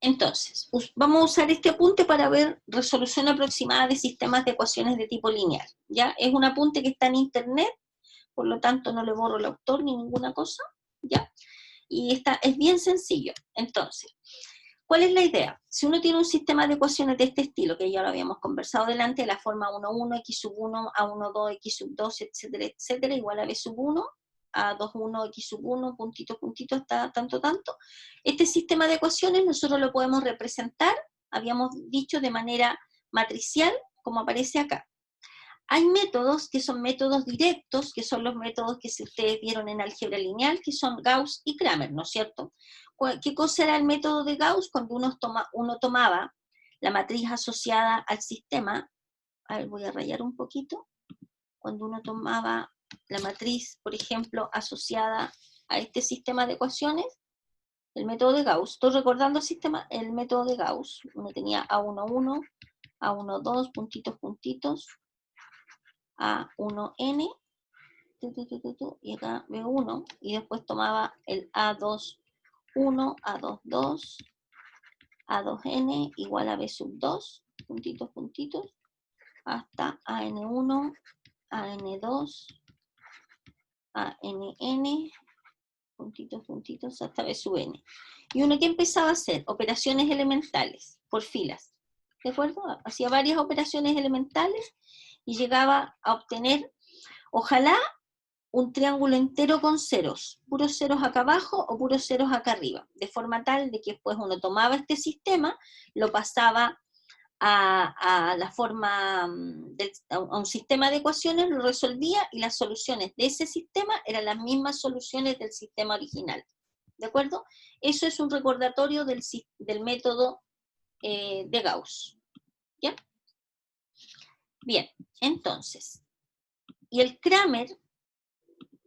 Entonces, vamos a usar este apunte para ver resolución aproximada de sistemas de ecuaciones de tipo lineal. ¿Ya? Es un apunte que está en internet, por lo tanto no le borro el autor ni ninguna cosa, ¿ya? Y es bien sencillo. Entonces, ¿cuál es la idea? Si uno tiene un sistema de ecuaciones de este estilo, que ya lo habíamos conversado delante, de la forma 1, 1, x sub 1, a 1, 2, x sub 2, etcétera, etcétera, igual a b sub 1, a 2, 1, x sub 1, puntito, puntito, hasta tanto, tanto. Este sistema de ecuaciones nosotros lo podemos representar, habíamos dicho, de manera matricial, como aparece acá. Hay métodos que son métodos directos, que son los métodos que si ustedes vieron en álgebra lineal, que son Gauss y Kramer, ¿no es cierto? ¿Qué cosa era el método de Gauss? Cuando uno tomaba la matriz asociada al sistema, a ver, voy a rayar un poquito, cuando uno tomaba la matriz, por ejemplo, asociada a este sistema de ecuaciones, el método de Gauss, estoy recordando el método de Gauss, uno tenía A11, A12, puntitos, puntitos, A1n, y acá B1, y después tomaba el A21, A22, A2n igual a B sub 2, puntitos, puntitos, hasta AN1, AN2, ANN, puntitos, puntitos, hasta B sub n. Y uno que empezaba a hacer operaciones elementales por filas, ¿de acuerdo? Hacía varias operaciones elementales y llegaba a obtener, ojalá, un triángulo entero con ceros, puros ceros acá abajo o puros ceros acá arriba, de forma tal de que después uno tomaba este sistema, lo pasaba a la forma, a un sistema de ecuaciones, lo resolvía y las soluciones de ese sistema eran las mismas soluciones del sistema original. ¿De acuerdo? Eso es un recordatorio del método de Gauss. ¿Ya? Bien, entonces, y el Kramer,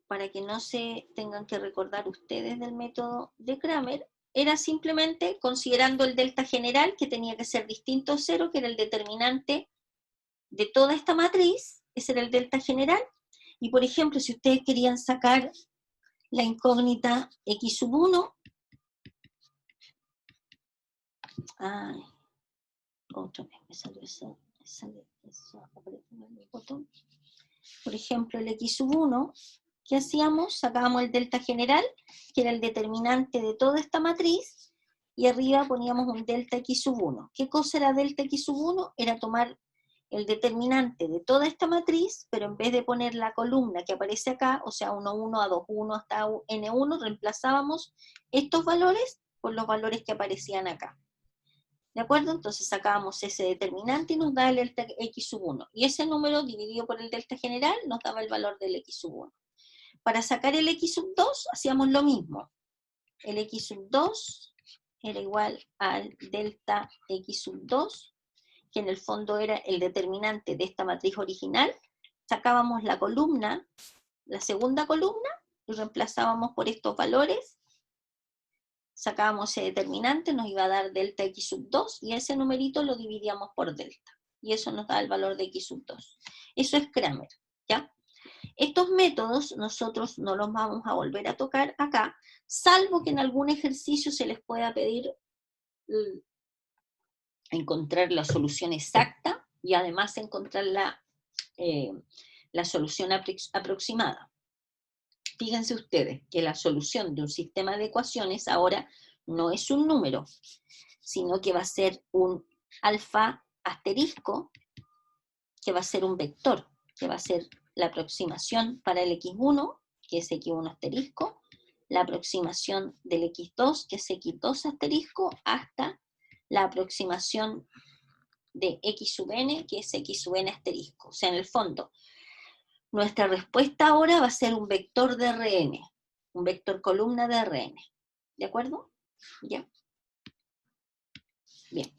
para que no se tengan que recordar ustedes del método de Kramer, era simplemente considerando el delta general, que tenía que ser distinto a 0, que era el determinante de toda esta matriz, ese era el delta general, y por ejemplo, si ustedes querían sacar la incógnita x sub 1, otra vez me salió eso, por ejemplo, el x sub 1, ¿qué hacíamos? Sacábamos el delta general, que era el determinante de toda esta matriz, y arriba poníamos un delta x sub 1. ¿Qué cosa era delta x sub 1? Era tomar el determinante de toda esta matriz, pero en vez de poner la columna que aparece acá, o sea, 1, 1, a 2, 1 hasta n1, reemplazábamos estos valores por los valores que aparecían acá. ¿De acuerdo? Entonces sacábamos ese determinante y nos da el delta x sub 1. Y ese número dividido por el delta general nos daba el valor del x sub 1. Para sacar el x sub 2 hacíamos lo mismo. El x sub 2 era igual al delta x sub 2, que en el fondo era el determinante de esta matriz original. Sacábamos la columna, la segunda columna, y reemplazábamos por estos valores. Sacábamos ese determinante, nos iba a dar delta x sub 2, y ese numerito lo dividíamos por delta. Y eso nos da el valor de x sub 2. Eso es Kramer, ¿ya? Estos métodos nosotros no los vamos a volver a tocar acá, salvo que en algún ejercicio se les pueda pedir encontrar la solución exacta y además encontrar la solución aproximada. Fíjense ustedes que la solución de un sistema de ecuaciones ahora no es un número, sino que va a ser un alfa asterisco, que va a ser un vector, que va a ser la aproximación para el x1, que es x1 asterisco, la aproximación del x2, que es x2 asterisco, hasta la aproximación de x sub n, que es x sub n asterisco. O sea, en el fondo, nuestra respuesta ahora va a ser un vector de Rn, un vector columna de Rn. ¿De acuerdo? ¿Ya? Bien.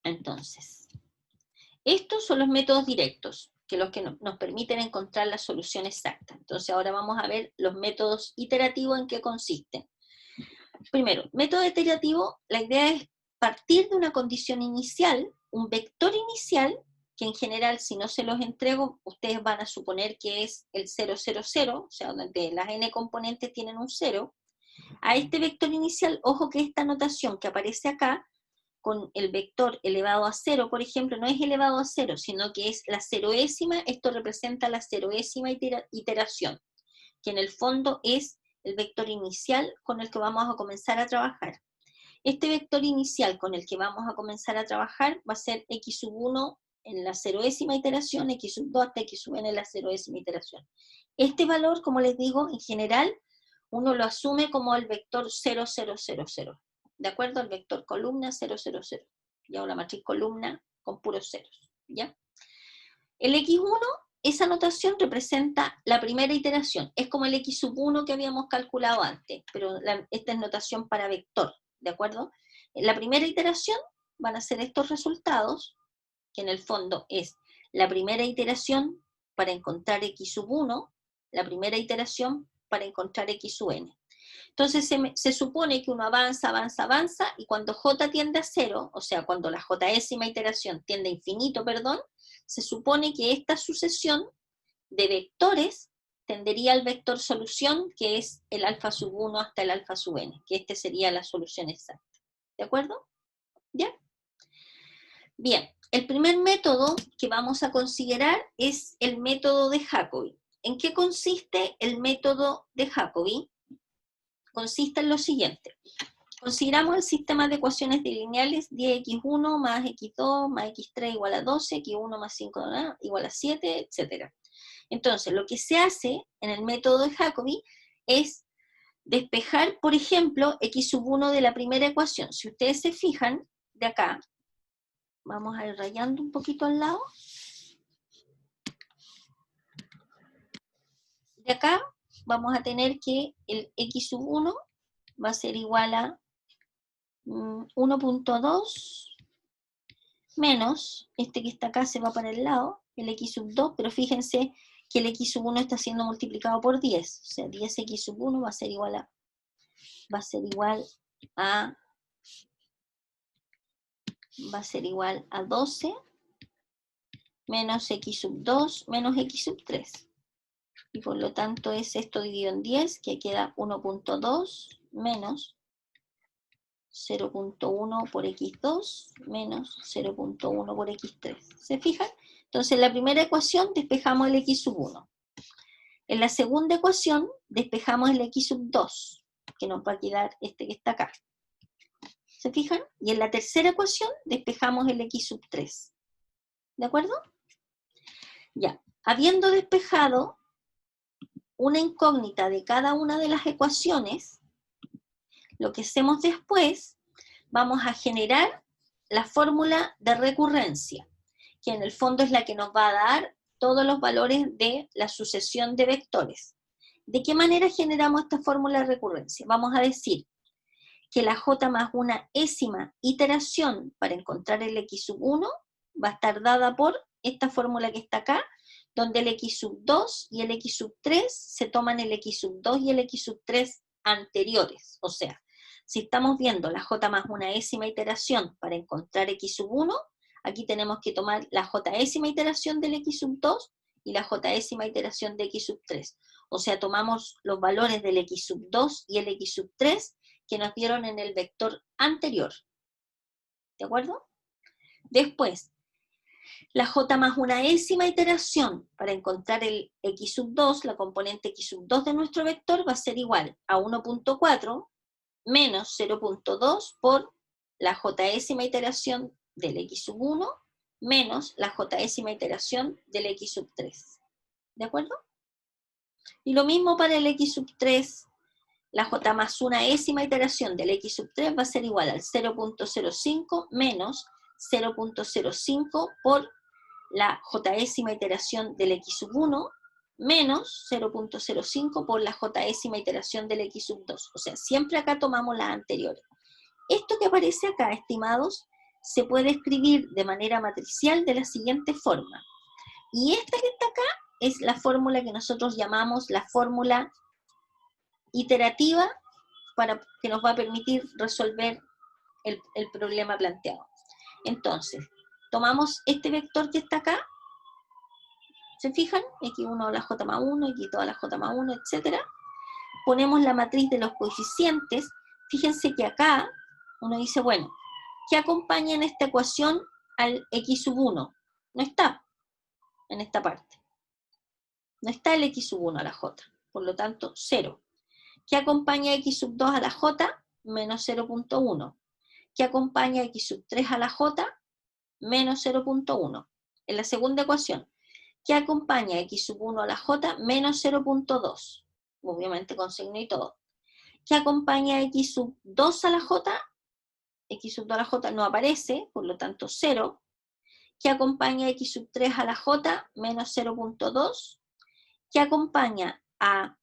Entonces, estos son los métodos directos, que los que nos permiten encontrar la solución exacta. Entonces ahora vamos a ver los métodos iterativos en qué consisten. Primero, método iterativo, la idea es partir de una condición inicial, un vector inicial, que en general si no se los entrego, ustedes van a suponer que es el 0, 0, 0, o sea, donde las n componentes tienen un 0, A este vector inicial, ojo que esta notación que aparece acá, con el vector elevado a 0, por ejemplo, no es elevado a 0, sino que es la ceroésima, esto representa la ceroésima iteración, que en el fondo es el vector inicial con el que vamos a comenzar a trabajar. Este vector inicial con el que vamos a comenzar a trabajar va a ser x sub 1 en la ceroésima iteración, x sub 2 hasta x sub n en la ceroésima iteración. Este valor, como les digo, en general, uno lo asume como el vector 0, 0, 0, 0. ¿De acuerdo? El vector columna 0, 0, 0. Ya una matriz columna con puros ceros. ¿Ya? El x1, esa notación representa la primera iteración. Es como el x sub 1 que habíamos calculado antes, pero esta es notación para vector. ¿De acuerdo? En la primera iteración van a ser estos resultados, que en el fondo es la primera iteración para encontrar x sub 1, la primera iteración para encontrar x sub n. Entonces se supone que uno avanza, avanza, avanza, y cuando j tiende a 0, o sea, cuando la jésima iteración tiende a infinito, perdón, se supone que esta sucesión de vectores tendería al vector solución, que es el alfa sub 1 hasta el alfa sub n, que este sería la solución exacta. ¿De acuerdo? ¿Ya? Bien, el primer método que vamos a considerar es el método de Jacobi. ¿En qué consiste el método de Jacobi? Consiste en lo siguiente. Consideramos el sistema de ecuaciones lineales 10x1 más x2 más x3 igual a 12, x1 más 5 igual a 7, etc. Entonces, lo que se hace en el método de Jacobi es despejar, por ejemplo, x sub 1 de la primera ecuación. Si ustedes se fijan, de acá, vamos a ir rayando un poquito al lado. De acá vamos a tener que el x sub 1 va a ser igual a 1.2 menos, este que está acá se va para el lado, el x sub 2, pero fíjense que el x sub 1 está siendo multiplicado por 10, o sea, 10x sub 1 va a ser igual a 12 menos x sub 2 menos x sub 3. Y por lo tanto es esto dividido en 10, que queda 1.2 menos 0.1 por x2 menos 0.1 por x3. ¿Se fijan? Entonces en la primera ecuación despejamos el x sub 1. En la segunda ecuación despejamos el x sub 2, que nos va a quedar este que está acá. ¿Se fijan? Y en la tercera ecuación despejamos el x sub 3. ¿De acuerdo? Ya. Habiendo despejado una incógnita de cada una de las ecuaciones, lo que hacemos después, vamos a generar la fórmula de recurrencia, que en el fondo es la que nos va a dar todos los valores de la sucesión de vectores. ¿De qué manera generamos esta fórmula de recurrencia? Vamos a decir que la j más una ésima iteración para encontrar el x sub 1 va a estar dada por esta fórmula que está acá, donde el x sub 2 y el x sub 3 se toman el x sub 2 y el x sub 3 anteriores. O sea, si estamos viendo la j más una ésima iteración para encontrar x sub 1, aquí tenemos que tomar la jésima iteración del x sub 2 y la jésima iteración de x sub 3. O sea, tomamos los valores del x sub 2 y el x sub 3 que nos dieron en el vector anterior. ¿De acuerdo? Después, la j más una ésima iteración para encontrar el x sub 2, la componente x sub 2 de nuestro vector, va a ser igual a 1.4 menos 0.2 por la jésima iteración del x sub 1 menos la jésima iteración del x sub 3. ¿De acuerdo? Y lo mismo para el x sub 3, la j más una ésima iteración del x sub 3 va a ser igual al 0.05 menos 0.05 por la jésima iteración del x sub 1 menos 0.05 por la jésima iteración del x sub 2. O sea, siempre acá tomamos las anteriores. Esto que aparece acá, estimados, se puede escribir de manera matricial de la siguiente forma. Y esta que está acá es la fórmula que nosotros llamamos la fórmula iterativa que nos va a permitir resolver el problema planteado. Entonces, tomamos este vector que está acá, ¿se fijan? X1 a la j más 1, X2 a la j más 1, etc. ponemos la matriz de los coeficientes, fíjense que acá uno dice, bueno, ¿qué acompaña en esta ecuación al x sub 1? No está en esta parte. No está el x sub 1 a la j, por lo tanto, 0. ¿Qué acompaña x sub 2 a la j? Menos 0.1. ¿Qué acompaña x sub 3 a la j? Menos 0.1. En la segunda ecuación, ¿qué acompaña x sub 1 a la j? Menos 0.2. Obviamente con signo y todo. ¿Qué acompaña x sub 2 a la j? X sub 2 a la j no aparece, por lo tanto 0. ¿Qué acompaña x sub 3 a la j? Menos 0.2. ¿Qué acompaña a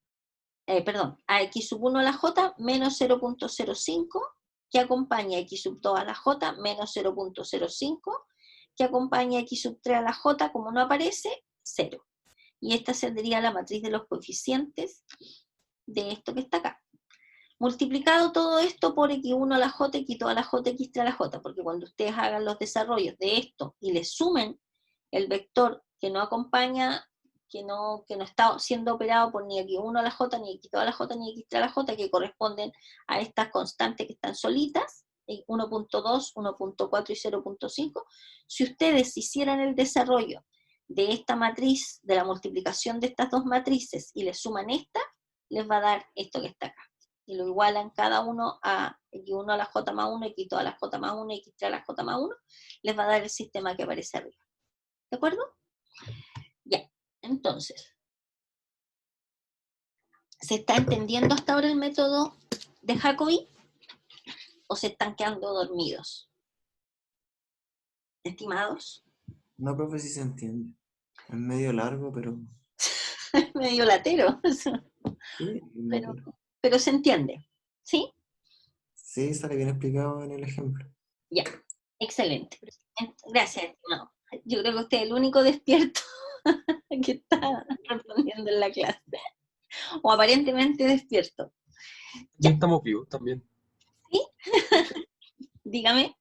x sub 1 a la j? Menos 0.05. ¿Qué acompaña x sub 2 a la j? Menos 0.05. ¿Qué acompaña x sub 3 a la j? Como no aparece, 0. Y esta sería la matriz de los coeficientes de esto que está acá. Multiplicado todo esto por x1 a la j, x2 a la j, x3 a la j, porque cuando ustedes hagan los desarrollos de esto y le sumen el vector que no acompaña, que no está siendo operado por ni x1 a la j, ni x2 a la j, ni x3 a la j, que corresponden a estas constantes que están solitas, 1.2, 1.4 y 0.5, si ustedes hicieran el desarrollo de esta matriz, de la multiplicación de estas dos matrices, y le suman esta, les va a dar esto que está acá. Y lo igualan cada uno a x1 a la j más 1, x2 a la j más 1, x3 a la j más 1, les va a dar el sistema que aparece arriba. ¿De acuerdo? Ya, entonces, ¿se está entendiendo hasta ahora el método de Jacobi? ¿O se están quedando dormidos? ¿Estimados? No, profe, sí se entiende. Es medio largo, pero... Medio latero. Sí, no, pero se entiende. ¿Sí? sí, sale bien explicado en el ejemplo. Ya, excelente. Gracias, estimado. Yo creo que usted es el único despierto que está respondiendo en la clase. O aparentemente despierto. Ya Ya. estamos vivos también. ¿Sí? Dígame.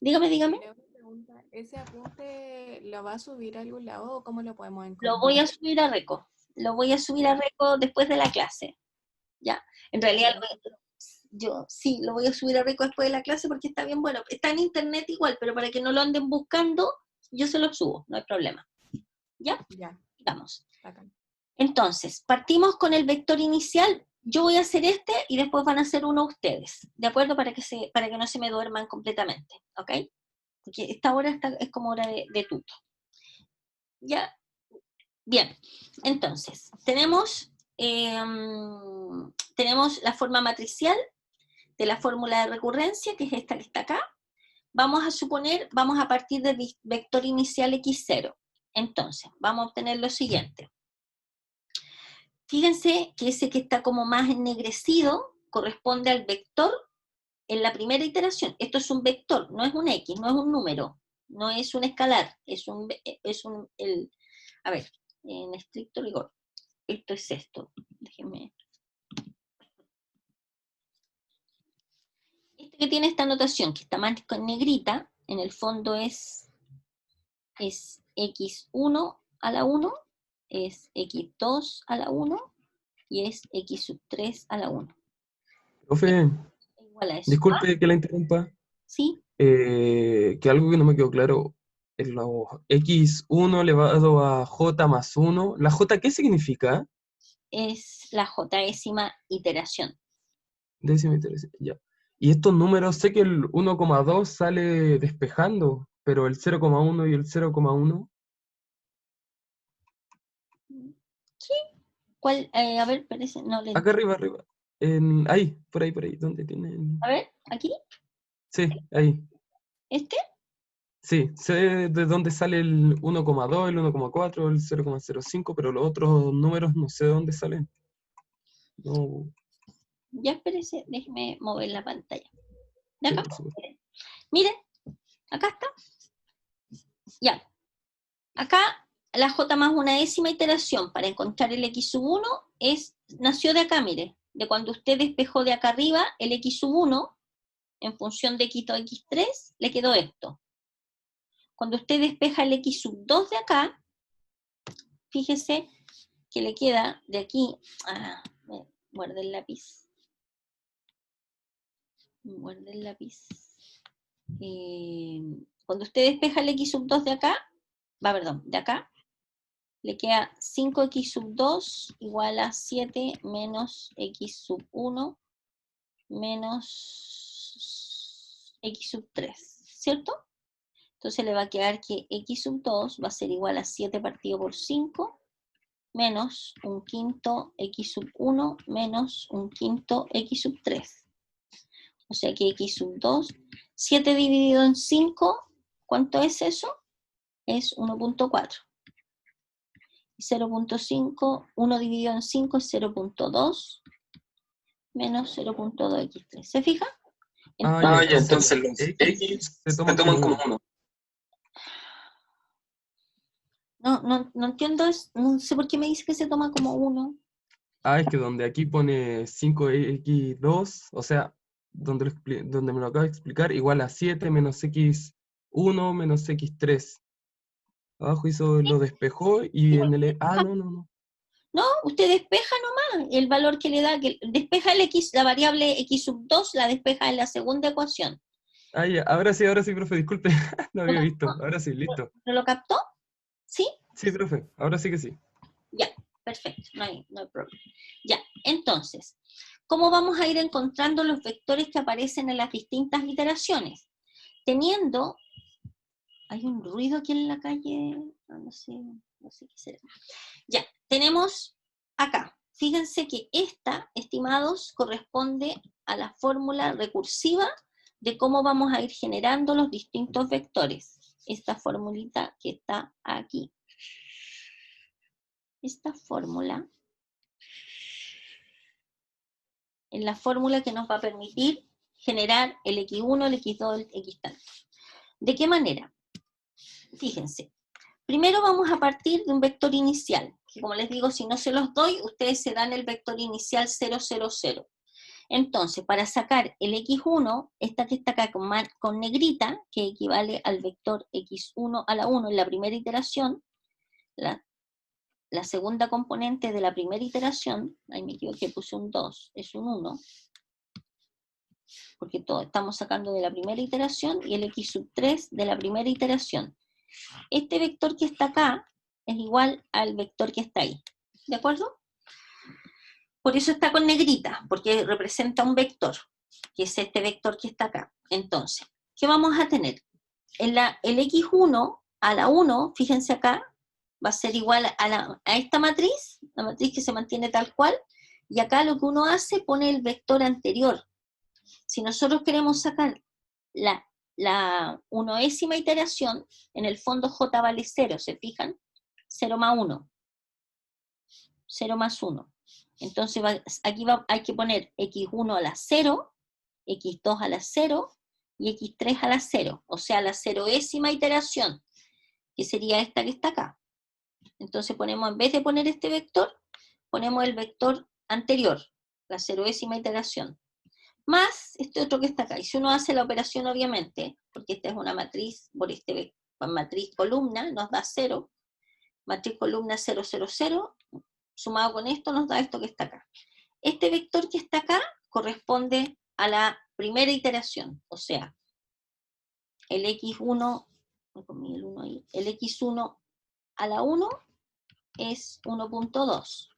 Dígame. Una pregunta, ¿ese apunte lo va a subir a algún lado o cómo lo podemos encontrar? Lo voy a subir a Reco. Lo voy a subir a Reco después de la clase. Ya. En realidad, yo sí, lo voy a subir a Reco después de la clase porque está bien bueno. Está en internet igual, pero para que no lo anden buscando, yo se lo subo, no hay problema. ¿Ya? Ya. Vamos. Bacán. Entonces, partimos con el vector inicial. Yo voy a hacer este y después van a hacer uno ustedes, ¿de acuerdo? Para que no se me duerman completamente, ¿ok? Porque esta hora es como hora de tuto. ¿Ya? Bien, entonces, tenemos la forma matricial de la fórmula de recurrencia, que es esta que está acá. Vamos a partir del vector inicial x0. Entonces, vamos a obtener lo siguiente. Fíjense que ese que está como más ennegrecido corresponde al vector en la primera iteración. Esto es un vector, no es un x, no es un número, no es un escalar, a ver, en estricto rigor, esto es esto. Déjenme. Este que tiene esta notación, que está más con negrita, en el fondo es x1 a la 1, es x2 a la 1, y es x sub 3 a la 1. Profe, Igual a eso. disculpe que la interrumpa. ¿Sí? Que algo que no me quedó claro. En los x1 elevado a j más 1. ¿La j qué significa? Es la j.ª iteración. Décima iteración, ya. Y estos números, sé que el 1,2 sale despejando, pero el 0,1 y el 0,1. ¿Sí? ¿Cuál? A ver, parece, no le... Acá arriba, arriba. Ahí, por ahí, donde tienen. A ver, ¿aquí? Sí, ahí. ¿Este? Sí, sé de dónde sale el 1,2, el 1,4, el 0,05, pero los otros números no sé de dónde salen. No, Ya espérese, déjeme mover la pantalla. ¿De sí, acá? por supuesto. Miren, acá está. Ya. Acá la j más una décima iteración para encontrar el x sub 1 nació de acá, mire. De cuando usted despejó de acá arriba el x sub 1 en función de x2, x3, le quedó esto. Cuando usted despeja el x sub 2 de acá, fíjese que le queda de aquí, Guarda el lápiz. Guarda el lápiz. Cuando usted despeja el x sub 2 de acá, de acá, le queda 5x sub 2 igual a 7 menos x sub 1 menos x sub 3, ¿cierto? Entonces le va a quedar que x sub 2 va a ser igual a 7 partido por 5 menos un quinto x sub 1 menos un quinto x sub 3. O sea que x sub 2, 7 dividido en 5, ¿cuánto es eso? Es 1.4. 0.5, 1 dividido en 5 es 0.2 menos 0.2x3. ¿Se fija? Entonces los X se toman como 1. No entiendo, no sé por qué me dice que se toma como 1. Es que donde aquí pone 5x2, o sea, donde me lo acaba de explicar, igual a 7 menos x1 menos x3. Abajo lo despejó y en el... no. No, usted despeja nomás el valor que le da, que despeja el x, la variable x sub 2, la despeja en la segunda ecuación. Ya. Ahora sí, profe, disculpe, no había visto. Ahora sí, listo. ¿No lo captó? ¿Sí? Sí, profe, ahora sí que sí. Ya, perfecto, no hay problema. Ya, entonces, ¿cómo vamos a ir encontrando los vectores que aparecen en las distintas iteraciones? Teniendo... Hay un ruido aquí en la calle, no sé qué será. Ya, tenemos acá. Fíjense que esta, estimados, corresponde a la fórmula recursiva de cómo vamos a ir generando los distintos vectores. Esta formulita que está aquí. Esta fórmula es la fórmula que nos va a permitir generar el x1, el x2, el x tanto. ¿De qué manera? Fíjense. Primero vamos a partir de un vector inicial, que como les digo, si no se los doy, ustedes se dan el vector inicial 0, 0, 0. Entonces, para sacar el x1, esta que está acá con negrita, que equivale al vector x1 a la 1 en la primera iteración, la segunda componente de la primera iteración, ahí me equivoqué, puse un 2, es un 1, porque todo estamos sacando de la primera iteración, y el x sub 3 de la primera iteración. Este vector que está acá es igual al vector que está ahí, ¿de acuerdo? Por eso está con negrita, porque representa un vector, que es este vector que está acá. Entonces, ¿qué vamos a tener? El x1 a la 1, fíjense acá, va a ser igual a esta matriz, la matriz que se mantiene tal cual, y acá lo que uno hace, pone el vector anterior. Si nosotros queremos sacar la 1ª iteración, en el fondo j vale 0, ¿se fijan? 0 más 1. 0 más 1. Entonces aquí hay que poner x1 a la 0, x2 a la 0 y x3 a la 0. O sea, la 0ª iteración, que sería esta que está acá. Entonces ponemos, en vez de poner este vector, ponemos el vector anterior, la 0ª iteración. Más este otro que está acá. Y si uno hace la operación, obviamente, porque esta es una matriz, matriz columna, nos da 0, matriz columna 0, 0, 0, sumado con esto nos da esto que está acá. Este vector que está acá corresponde a la primera iteración, o sea, el x1, el x1 a la 1 es 1.2.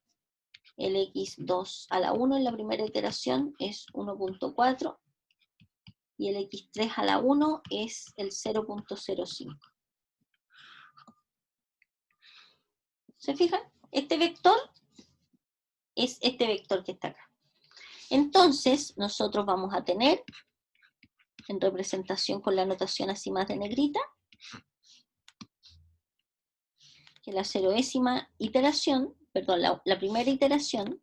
El x2 a la 1 en la primera iteración es 1.4 y el x3 a la 1 es el 0.05. ¿Se fijan? Este vector es este vector que está acá. Entonces, nosotros vamos a tener, en representación con la notación así más de negrita, que la 0ª iteración, perdón, la primera iteración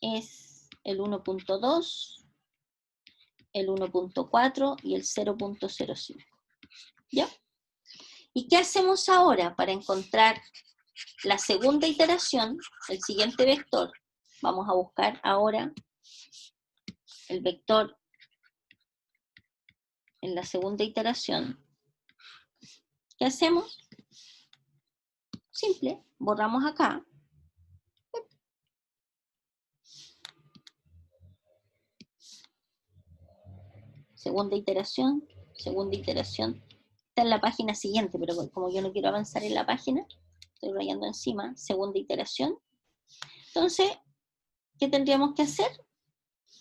es el 1.2, el 1.4 y el 0.05. ¿Ya? ¿Y qué hacemos ahora para encontrar la segunda iteración, el siguiente vector? Vamos a buscar ahora el vector en la segunda iteración. ¿Qué hacemos? Simple, borramos acá segunda iteración, está en la página siguiente, pero como yo no quiero avanzar en la página, estoy rayando encima, segunda iteración. Entonces, ¿qué tendríamos que hacer?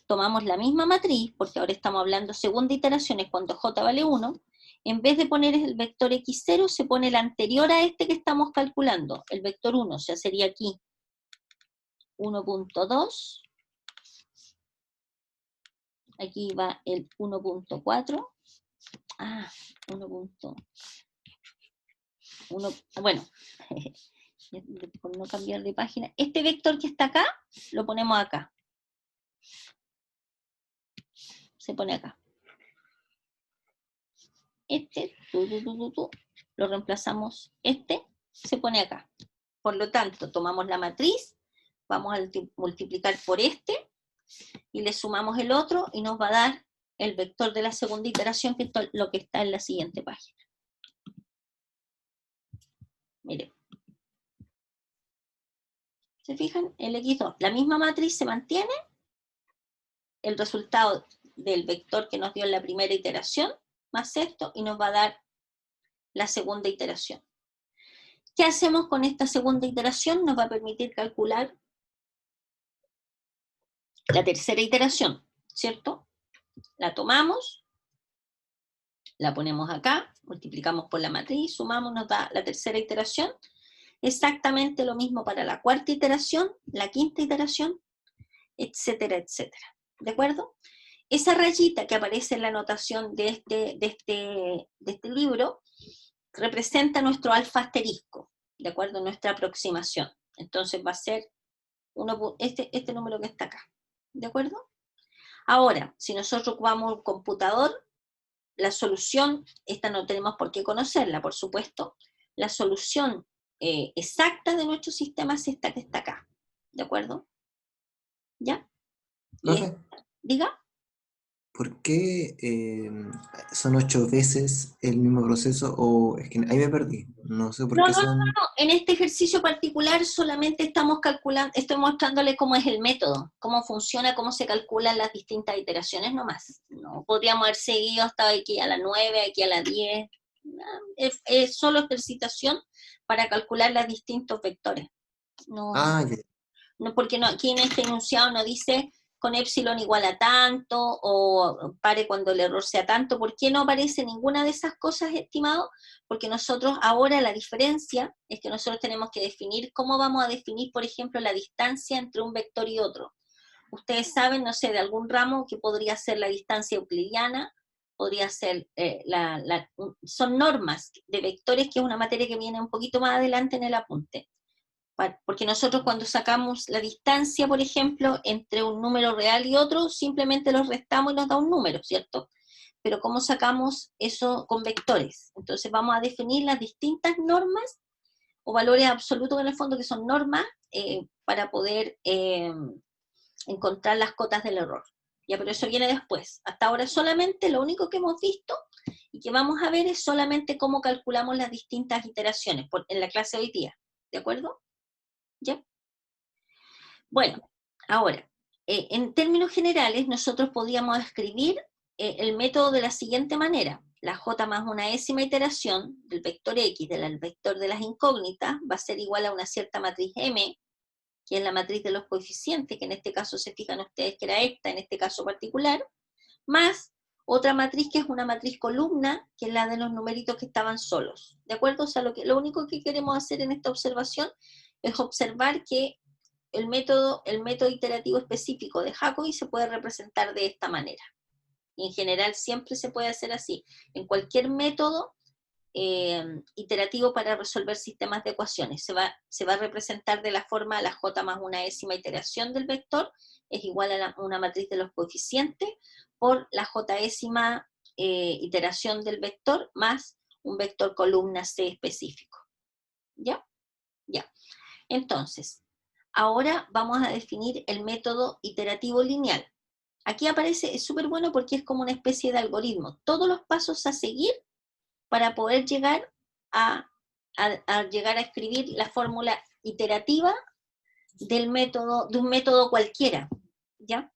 Tomamos la misma matriz, porque ahora estamos hablando segunda iteración, es cuando j vale 1, en vez de poner el vector x0, se pone el anterior a este que estamos calculando, el vector 1, o sea, sería aquí 1.2, aquí va el 1.4, 1. Bueno, por no cambiar de página, este vector que está acá, lo ponemos acá. Se pone acá. Este, lo reemplazamos, este se pone acá. Por lo tanto, tomamos la matriz, vamos a multiplicar por este, y le sumamos el otro, y nos va a dar el vector de la segunda iteración, que es lo que está en la siguiente página. Miren. ¿Se fijan? El x2, la misma matriz se mantiene, el resultado del vector que nos dio en la primera iteración, más esto, y nos va a dar la segunda iteración. ¿Qué hacemos con esta segunda iteración? Nos va a permitir calcular la tercera iteración, ¿cierto? La tomamos, la ponemos acá, multiplicamos por la matriz, sumamos, nos da la tercera iteración. Exactamente lo mismo para la cuarta iteración, la quinta iteración, etcétera, etcétera. ¿De acuerdo? Esa rayita que aparece en la anotación de este libro representa nuestro alfa asterisco, ¿de acuerdo? Nuestra aproximación. Entonces va a ser este número que está acá, ¿de acuerdo? Ahora, si nosotros ocupamos un computador, la solución, esta no tenemos por qué conocerla, por supuesto, la solución exacta de nuestro sistema es esta que está acá, ¿de acuerdo? ¿Ya? Profe, ¿Diga? ¿por qué son 8 veces el mismo proceso? O es que ahí me perdí. No sé por No, qué no, no, son. no. En este ejercicio particular solamente estamos calculando, estoy mostrándole cómo es el método, cómo funciona, cómo se calculan las distintas iteraciones nomás. No podríamos haber seguido hasta aquí a la 9, aquí a la 10. Es solo ejercitación para calcular los distintos vectores. No, Ah, ya. no, porque no, aquí en este enunciado no dice con epsilon igual a tanto, o pare cuando el error sea tanto. ¿Por qué no aparece ninguna de esas cosas, estimado? Porque nosotros ahora la diferencia es que nosotros tenemos que definir cómo vamos a definir, por ejemplo, la distancia entre un vector y otro. Ustedes saben, no sé, de algún ramo que podría ser la distancia euclidiana, podría ser, son normas de vectores, que es una materia que viene un poquito más adelante en el apunte. Porque nosotros cuando sacamos la distancia, por ejemplo, entre un número real y otro, simplemente los restamos y nos da un número, ¿cierto? Pero ¿cómo sacamos eso con vectores? Entonces vamos a definir las distintas normas o valores absolutos en el fondo, que son normas, para poder encontrar las cotas del error. Ya, pero eso viene después. Hasta ahora solamente lo único que hemos visto y que vamos a ver es solamente cómo calculamos las distintas iteraciones en la clase de hoy día. ¿De acuerdo? ¿Ya? Bueno, ahora, en términos generales, nosotros podríamos escribir el método de la siguiente manera. La j más una ésima iteración del vector x, del vector de las incógnitas, va a ser igual a una cierta matriz M, que es la matriz de los coeficientes, que en este caso se fijan ustedes que era esta, en este caso particular, más otra matriz que es una matriz columna, que es la de los numeritos que estaban solos. ¿De acuerdo? O sea, lo único que queremos hacer en esta observación es observar que el método iterativo específico de Jacobi se puede representar de esta manera. Y en general siempre se puede hacer así. En cualquier método iterativo para resolver sistemas de ecuaciones se va a representar de la forma la j más una ésima iteración del vector es igual a una matriz de los coeficientes por la j-ésima iteración del vector más un vector columna C específico. ¿Ya? Ya. Entonces, ahora vamos a definir el método iterativo lineal. Aquí aparece, es súper bueno porque es como una especie de algoritmo. Todos los pasos a seguir para poder llegar a escribir la fórmula iterativa de un método cualquiera, ¿ya?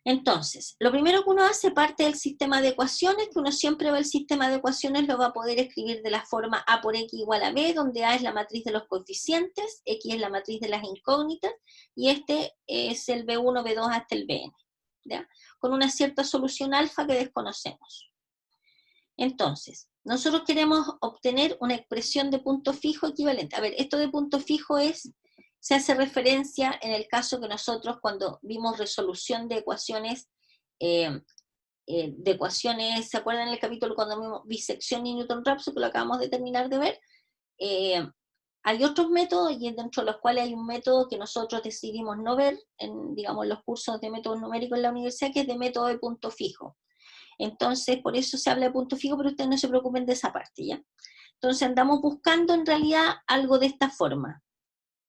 Entonces, lo primero que uno hace parte del sistema de ecuaciones, que uno siempre va el sistema de ecuaciones, lo va a poder escribir de la forma A por X igual a B, donde A es la matriz de los coeficientes, X es la matriz de las incógnitas, y este es el B1, B2 hasta el Bn, ¿ya? Con una cierta solución alfa que desconocemos. Entonces, nosotros queremos obtener una expresión de punto fijo equivalente. A ver, esto de punto fijo se hace referencia en el caso que nosotros cuando vimos resolución de ecuaciones, ¿se acuerdan en el capítulo cuando vimos bisección y Newton-Raphson, que lo acabamos de terminar de ver? Hay otros métodos, y dentro de los cuales hay un método que nosotros decidimos no ver en, digamos, los cursos de métodos numéricos en la universidad, que es de método de punto fijo. Entonces, por eso se habla de punto fijo, pero ustedes no se preocupen de esa parte, ¿ya? Entonces andamos buscando en realidad algo de esta forma,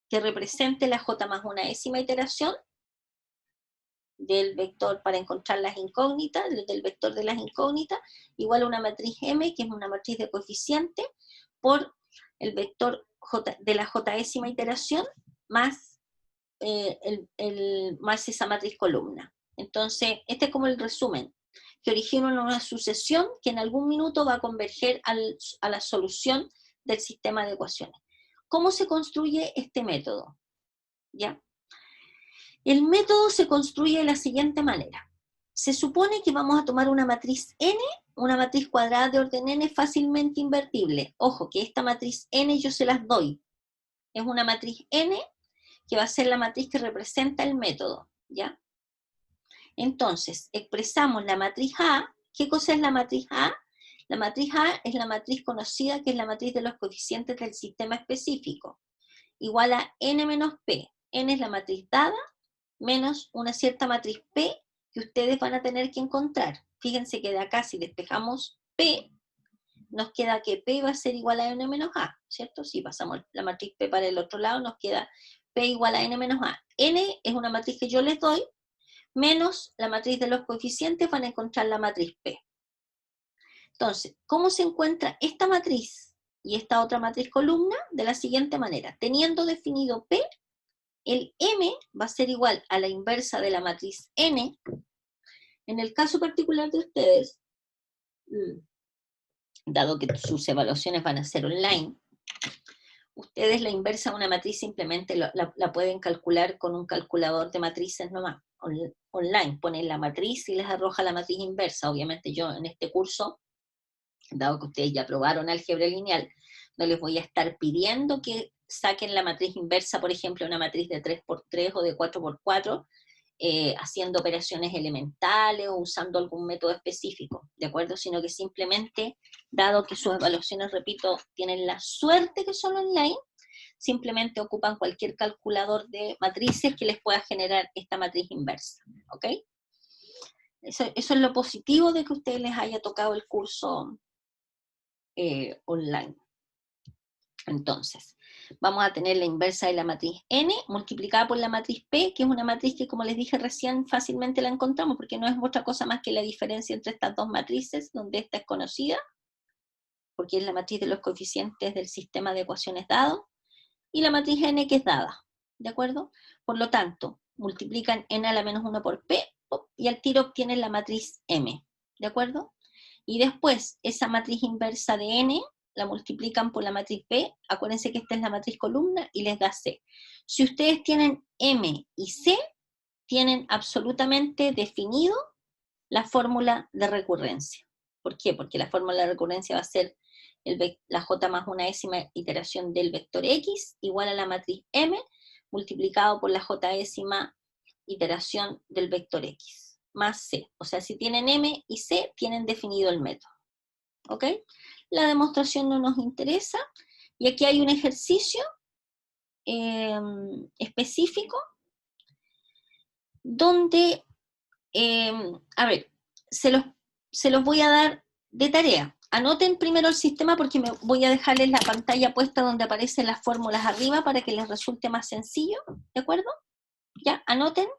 que represente la j más una décima iteración del vector para encontrar las incógnitas, del vector de las incógnitas, igual a una matriz M, que es una matriz de coeficiente, por el vector de la j décima iteración, más, más esa matriz columna. Entonces, este es como el resumen, que origina una sucesión que en algún minuto va a converger a la solución del sistema de ecuaciones. ¿Cómo se construye este método? ¿Ya? El método se construye de la siguiente manera. Se supone que vamos a tomar una matriz n, una matriz cuadrada de orden n fácilmente invertible. Ojo, que esta matriz n yo se las doy. Es una matriz n que va a ser la matriz que representa el método, ¿ya? Entonces, expresamos la matriz A. ¿Qué cosa es la matriz A? La matriz A es la matriz conocida, que es la matriz de los coeficientes del sistema específico. Igual a n menos p. N es la matriz dada, menos una cierta matriz P que ustedes van a tener que encontrar. Fíjense que de acá, si despejamos P, nos queda que P va a ser igual a N menos A, ¿cierto? Si pasamos la matriz P para el otro lado, nos queda P igual a N menos A. N es una matriz que yo les doy, menos la matriz de los coeficientes, van a encontrar la matriz P. Entonces, ¿cómo se encuentra esta matriz y esta otra matriz columna? De la siguiente manera. Teniendo definido P, el M va a ser igual a la inversa de la matriz N. En el caso particular de ustedes, dado que sus evaluaciones van a ser online, ustedes la inversa de una matriz simplemente la pueden calcular con un calculador de matrices nomás, online. Ponen la matriz y les arroja la matriz inversa. Obviamente yo en este curso, dado que ustedes ya probaron álgebra lineal, no les voy a estar pidiendo que saquen la matriz inversa, por ejemplo, una matriz de 3×3 o de 4×4, haciendo operaciones elementales o usando algún método específico, ¿de acuerdo? Sino que simplemente, dado que sus evaluaciones, repito, tienen la suerte que son online, simplemente ocupan cualquier calculador de matrices que les pueda generar esta matriz inversa, ¿ok? Eso es lo positivo de que a ustedes les haya tocado el curso online. Entonces, vamos a tener la inversa de la matriz N multiplicada por la matriz P, que es una matriz que, como les dije recién, fácilmente la encontramos, porque no es otra cosa más que la diferencia entre estas dos matrices, donde esta es conocida, porque es la matriz de los coeficientes del sistema de ecuaciones dado, y la matriz N que es dada, ¿de acuerdo? Por lo tanto, multiplican N a la menos 1 por P, y al tiro obtienen la matriz M, ¿de acuerdo? Y después, esa matriz inversa de N, la multiplican por la matriz P, acuérdense que esta es la matriz columna, y les da C. Si ustedes tienen M y C, tienen absolutamente definido la fórmula de recurrencia. ¿Por qué? Porque la fórmula de recurrencia va a ser la j más una décima iteración del vector X, igual a la matriz M, multiplicado por la j décima iteración del vector X, más C. O sea, si tienen M y C, tienen definido el método. ¿Ok? La demostración no nos interesa, y aquí hay un ejercicio específico donde, a ver, se los voy a dar de tarea. Anoten primero el sistema porque me voy a dejarles la pantalla puesta donde aparecen las fórmulas arriba para que les resulte más sencillo, ¿de acuerdo? Ya, anoten.